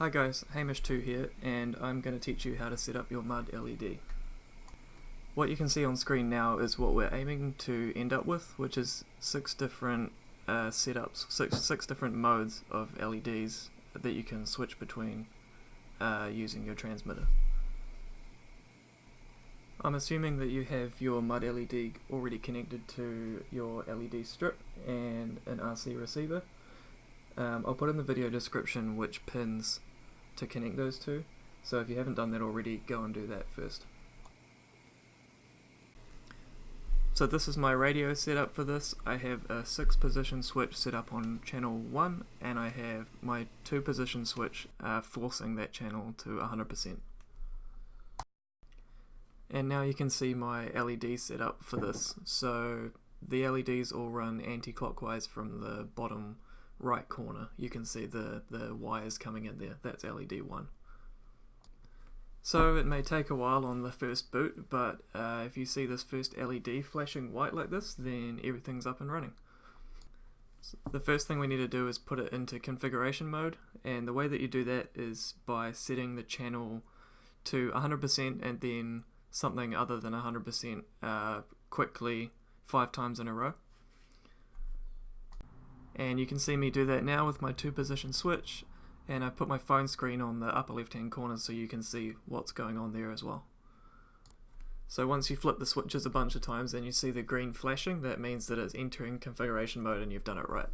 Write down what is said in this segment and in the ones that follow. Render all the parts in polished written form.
Hi guys, Hamish2 here, and I'm going to teach you how to set up your MudLED. What you can see on screen now is what we're aiming to end up with, which is 6 different setups, six different modes of LEDs that you can switch between using your transmitter. I'm assuming that you have your MudLED already connected to your LED strip and an RC receiver. I'll put in the video description which pins to connect those two, so if you haven't done that already, go and do that first. So this is my radio setup for this. I have a 6-position switch set up on channel 1, and I have my 2-position switch forcing that channel to 100%. And now you can see my LED setup for this. So the LEDs all run anti-clockwise from the bottom right corner. You can see the wires coming in there. That's LED 1. So it may take a while on the first boot, but if you see this first LED flashing white like this, then everything's up and running. So the first thing we need to do is put it into configuration mode, and the way that you do that is by setting the channel to 100% and then something other than 100% quickly 5 times in a row. And you can see me do that now with my 2-position switch, and I've put my phone screen on the upper left hand corner so you can see what's going on there as well. So once you flip the switches a bunch of times and you see the green flashing, that means that it's entering configuration mode and you've done it right.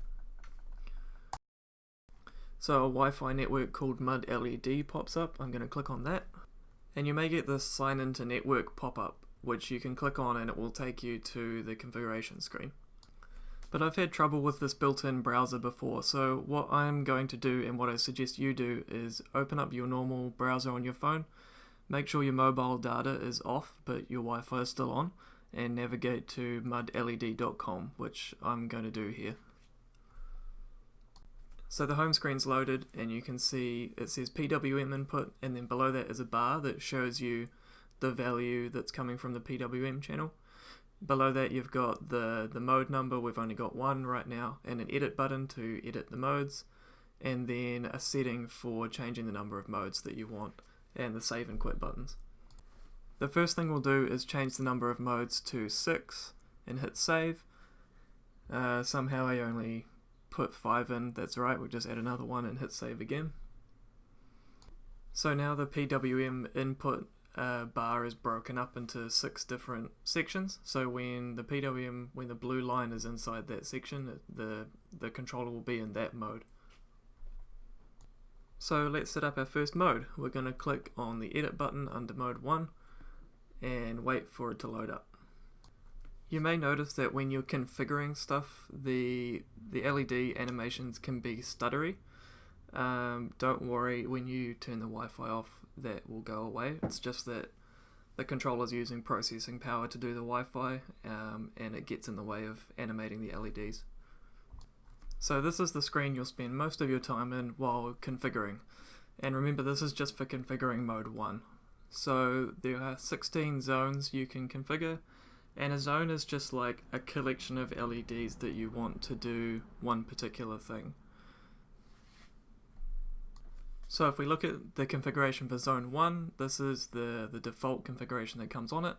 So a Wi-Fi network called MudLED pops up. I'm going to click on that, and you may get this sign into network pop-up, which you can click on and it will take you to the configuration screen. But I've had trouble with this built-in browser before, so what I'm going to do and what I suggest you do is open up your normal browser on your phone, make sure your mobile data is off but your Wi-Fi is still on, and navigate to mudled.com, which I'm going to do here. So the home screen's loaded and you can see it says PWM input, and then below that is a bar that shows you the value that's coming from the PWM channel. Below that you've got the mode number. We've only got one right now, and an edit button to edit the modes, and then a setting for changing the number of modes that you want, and the save and quit buttons. The first thing we'll do is change the number of modes to 6 and hit save. Somehow I only put 5 in. That's right, we'll just add another one and hit save again. So now the PWM input bar is broken up into 6 different sections. So when the blue line is inside that section, the controller will be in that mode. So let's set up our first mode. We're going to click on the edit button under mode 1 and wait for it to load up. You may notice that when you're configuring stuff, the LED animations can be stuttery. Don't worry, when you turn the Wi-Fi off, that will go away. It's just that the controller is using processing power to do the Wi-Fi, and it gets in the way of animating the LEDs. So this is the screen you'll spend most of your time in while configuring. And remember, this is just for configuring mode 1. So there are 16 zones you can configure, and a zone is just like a collection of LEDs that you want to do one particular thing. So if we look at the configuration for zone 1, this is the default configuration that comes on it.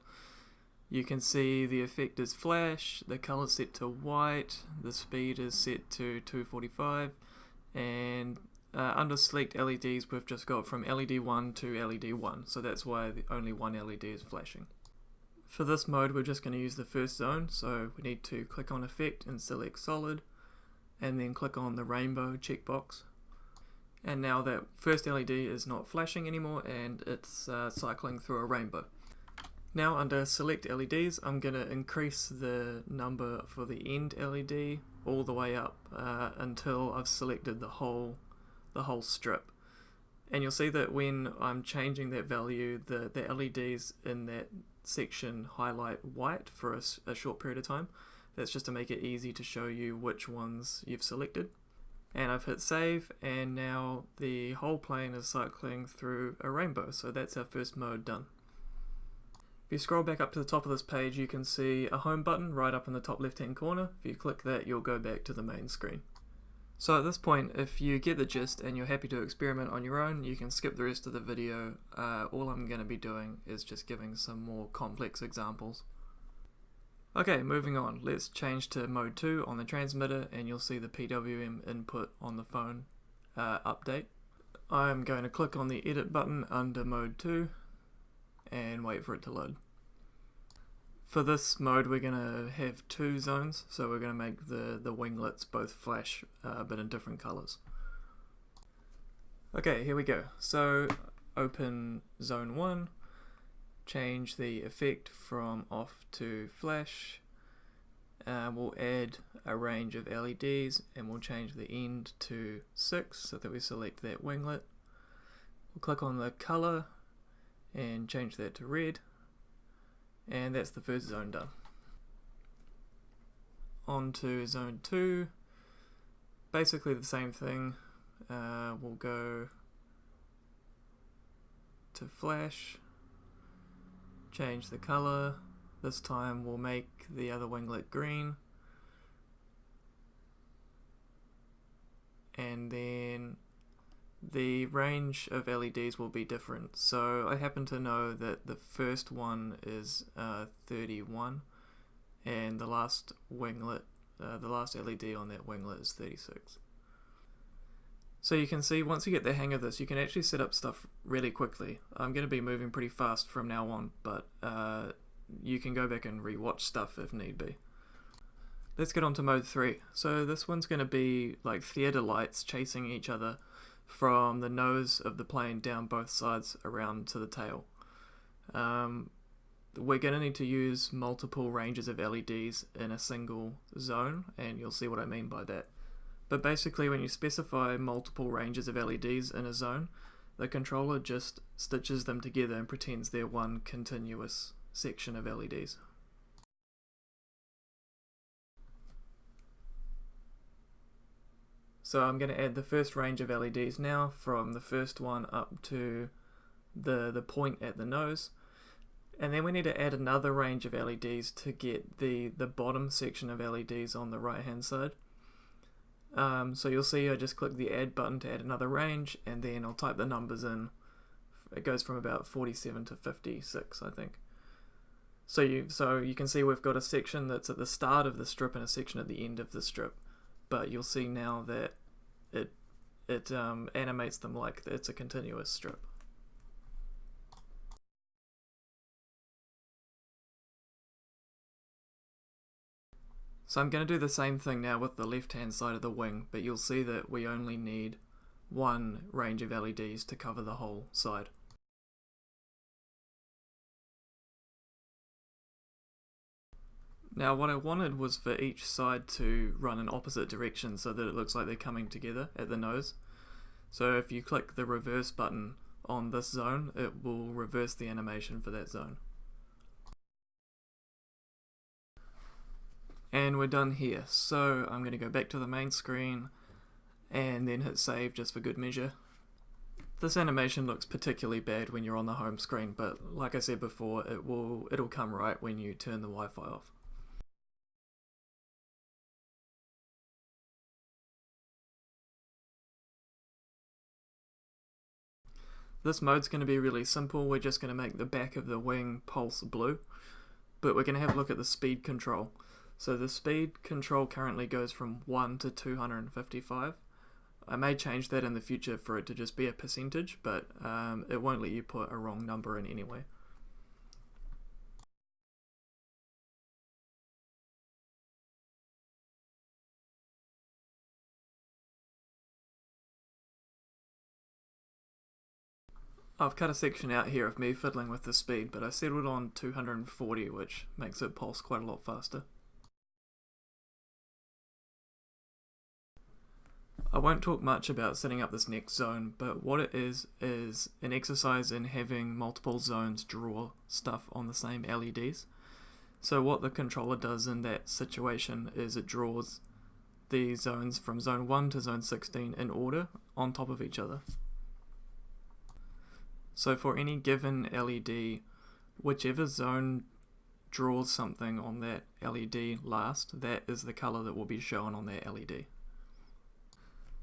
You can see the effect is flash, the color is set to white, the speed is set to 245, and under select LEDs we've just got from LED 1 to LED 1, so that's why only one LED is flashing. For this mode we're just going to use the first zone, so we need to click on effect and select solid, and then click on the rainbow checkbox. And now that first LED is not flashing anymore, and it's cycling through a rainbow. Now under select LEDs, I'm going to increase the number for the end LED all the way up until I've selected the whole strip. And you'll see that when I'm changing that value, the LEDs in that section highlight white for a short period of time. That's just to make it easy to show you which ones you've selected. And I've hit save, and now the whole plane is cycling through a rainbow, so that's our first mode done. If you scroll back up to the top of this page, you can see a home button right up in the top left hand corner. If you click that, you'll go back to the main screen. So at this point, if you get the gist and you're happy to experiment on your own, you can skip the rest of the video. All I'm going to be doing is just giving some more complex examples. Okay, moving on. Let's change to mode 2 on the transmitter and you'll see the PWM input on the phone update. I'm going to click on the edit button under mode 2 and wait for it to load. For this mode we're going to have two zones, so we're going to make the winglets both flash but in different colors. Okay, here we go. So open zone 1, change the effect from off to flash, we'll add a range of LEDs and we'll change the end to 6 so that we select that winglet. We'll click on the color and change that to red, and that's the first zone done. On to zone 2, basically the same thing. We'll go to flash, change the color. This time we'll make the other winglet green, and then the range of LEDs will be different. So I happen to know that the first one is 31 and the last winglet, the last LED on that winglet is 36. So you can see once you get the hang of this, you can actually set up stuff really quickly. I'm going to be moving pretty fast from now on, but you can go back and rewatch stuff if need be. Let's get on to mode 3. So this one's going to be like theater lights chasing each other from the nose of the plane down both sides around to the tail. We're going to need to use multiple ranges of LEDs in a single zone, and you'll see what I mean by that. But basically when you specify multiple ranges of LEDs in a zone, the controller just stitches them together and pretends they're one continuous section of LEDs. So I'm going to add the first range of LEDs now, from the first one up to the point at the nose. And then we need to add another range of LEDs to get the bottom section of LEDs on the right hand side. So you'll see I just click the add button to add another range, and then I'll type the numbers in. It goes from about 47 to 56, I think. So you can see we've got a section that's at the start of the strip and a section at the end of the strip. But you'll see now that it animates them like it's a continuous strip. So I'm going to do the same thing now with the left hand side of the wing, but you'll see that we only need one range of LEDs to cover the whole side. Now what I wanted was for each side to run in opposite directions so that it looks like they're coming together at the nose. So if you click the reverse button on this zone, it will reverse the animation for that zone. And we're done here. So I'm going to go back to the main screen and then hit save just for good measure. This animation looks particularly bad when you're on the home screen, but like I said before, it'll come right when you turn the Wi-Fi off. This mode's going to be really simple. We're just going to make the back of the wing pulse blue, but we're going to have a look at the speed control. So the speed control currently goes from 1 to 255. I may change that in the future for it to just be a percentage, but it won't let you put a wrong number in anyway. I've cut a section out here of me fiddling with the speed, but I settled on 240, which makes it pulse quite a lot faster. I won't talk much about setting up this next zone, but what it is an exercise in having multiple zones draw stuff on the same LEDs. So what the controller does in that situation is it draws the zones from zone 1 to zone 16 in order on top of each other. So for any given LED, whichever zone draws something on that LED last, that is the color that will be shown on that LED.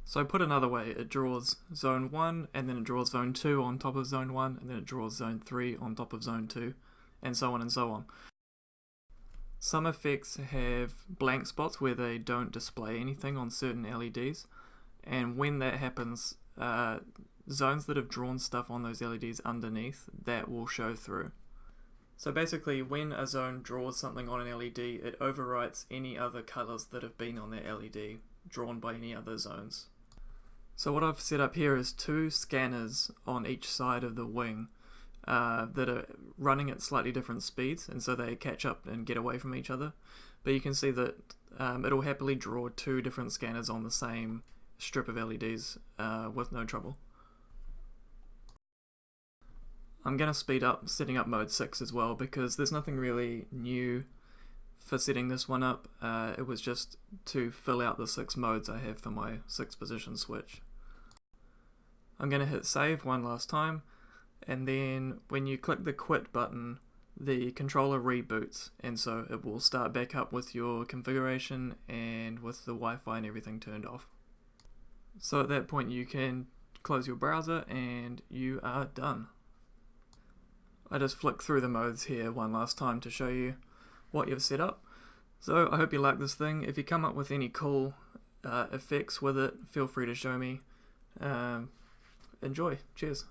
So put another way, it draws zone 1 and then it draws zone 2 on top of zone 1 and then it draws zone 3 on top of zone 2 and so on and so on. Some effects have blank spots where they don't display anything on certain LEDs, and when that happens, zones that have drawn stuff on those LEDs underneath, that will show through. So basically, when a zone draws something on an LED, it overwrites any other colours that have been on that LED drawn by any other zones. So what I've set up here is 2 scanners on each side of the wing that are running at slightly different speeds, and so they catch up and get away from each other. But you can see that it'll happily draw 2 different scanners on the same strip of LEDs with no trouble. I'm going to speed up setting up mode 6 as well, because there's nothing really new for setting this one up. It was just to fill out the 6 modes I have for my 6 position switch. I'm going to hit save one last time, and then when you click the quit button, the controller reboots, and so it will start back up with your configuration and with the Wi-Fi and everything turned off. So at that point you can close your browser and you are done. I just flick through the modes here one last time to show you what you've set up. So I hope you like this thing. If you come up with any cool effects with it, feel free to show me. Enjoy. Cheers.